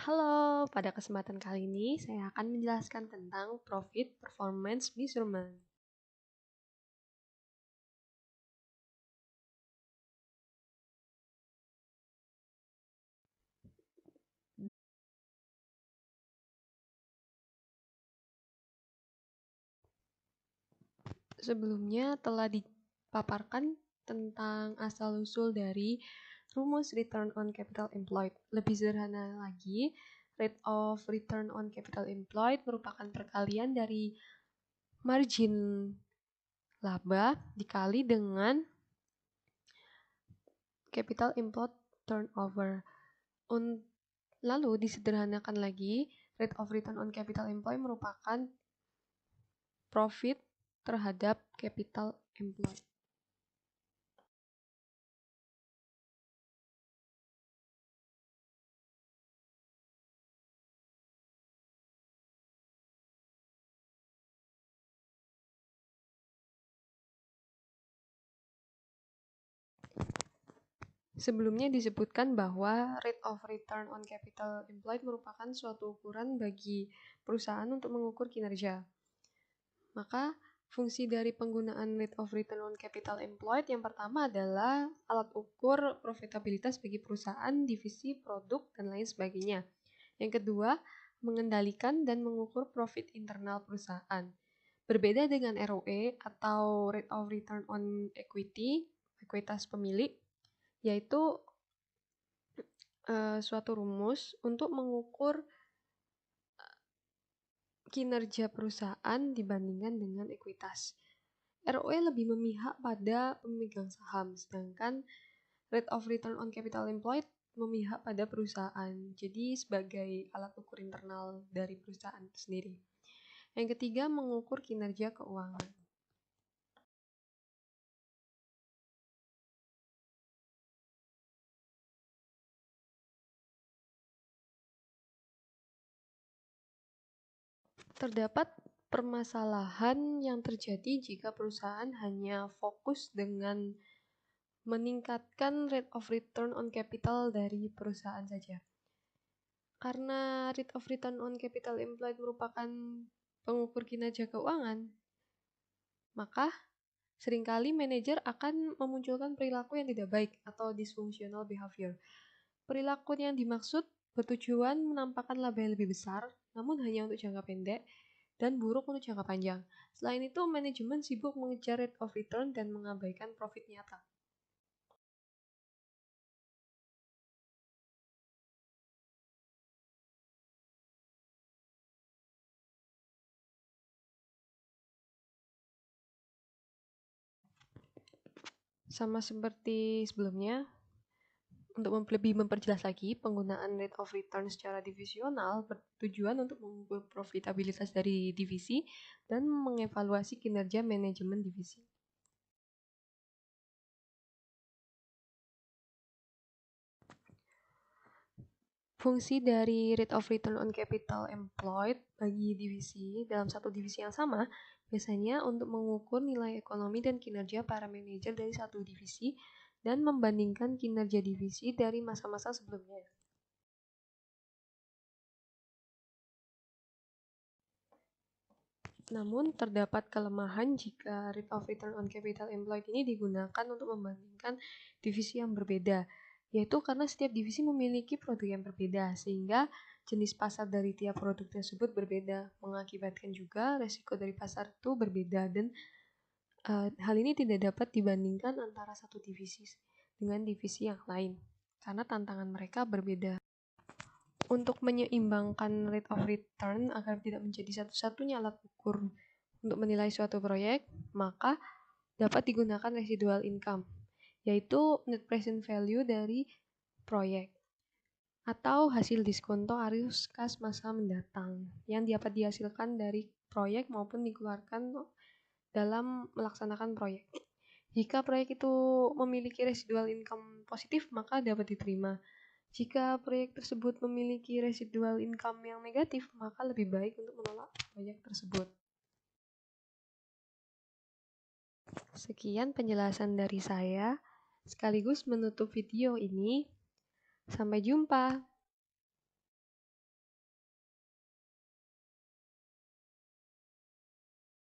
Halo, pada kesempatan kali ini saya akan menjelaskan tentang Profit Performance Measurement. Sebelumnya telah dipaparkan tentang asal-usul dari rumus Return on Capital Employed. Lebih sederhana lagi, Rate of Return on Capital Employed merupakan perkalian dari margin laba dikali dengan Capital Employed Turnover. Lalu disederhanakan lagi, Rate of Return on Capital Employed merupakan profit terhadap capital employed. Sebelumnya disebutkan bahwa rate of return on capital employed merupakan suatu ukuran bagi perusahaan untuk mengukur kinerja. Maka fungsi dari penggunaan rate of return on capital employed yang pertama adalah alat ukur profitabilitas bagi perusahaan, divisi, produk, dan lain sebagainya. Yang kedua, mengendalikan dan mengukur profit internal perusahaan. Berbeda dengan ROE atau rate of return on equity, ekuitas pemilik, yaitu suatu rumus untuk mengukur kinerja perusahaan dibandingkan dengan ekuitas. ROE lebih memihak pada pemegang saham, sedangkan rate of return on capital employed memihak pada perusahaan. Jadi sebagai alat ukur internal dari perusahaan sendiri. Yang ketiga, mengukur kinerja keuangan. Terdapat permasalahan yang terjadi jika perusahaan hanya fokus dengan meningkatkan rate of return on capital dari perusahaan saja. Karena rate of return on capital employed merupakan pengukur kinerja keuangan, maka seringkali manajer akan memunculkan perilaku yang tidak baik atau dysfunctional behavior. Perilaku yang dimaksud bertujuan menampakkan laba yang lebih besar, namun hanya untuk jangka pendek, dan buruk untuk jangka panjang. Selain itu, manajemen sibuk mengejar rate of return dan mengabaikan profit nyata. Sama seperti sebelumnya, untuk lebih memperjelas lagi, penggunaan rate of return secara divisional bertujuan untuk mengukur profitabilitas dari divisi dan mengevaluasi kinerja manajemen divisi. Fungsi dari rate of return on capital employed bagi divisi dalam satu divisi yang sama biasanya untuk mengukur nilai ekonomi dan kinerja para manajer dari satu divisi dan membandingkan kinerja divisi dari masa-masa sebelumnya. Namun, terdapat kelemahan jika rate of return on capital employed ini digunakan untuk membandingkan divisi yang berbeda, yaitu karena setiap divisi memiliki produk yang berbeda, sehingga jenis pasar dari tiap produk tersebut berbeda, mengakibatkan juga resiko dari pasar itu berbeda, dan hal ini tidak dapat dibandingkan antara satu divisi dengan divisi yang lain, karena tantangan mereka berbeda. Untuk menyeimbangkan rate of return agar tidak menjadi satu-satunya alat ukur untuk menilai suatu proyek, maka dapat digunakan residual income, yaitu net present value dari proyek, atau hasil diskonto arus kas masa mendatang yang dapat dihasilkan dari proyek maupun dikeluarkan dalam melaksanakan proyek. Jika proyek itu memiliki residual income positif, maka dapat diterima. Jika proyek tersebut memiliki residual income yang negatif, maka lebih baik untuk menolak proyek tersebut. Sekian penjelasan dari saya, sekaligus menutup video ini. Sampai jumpa.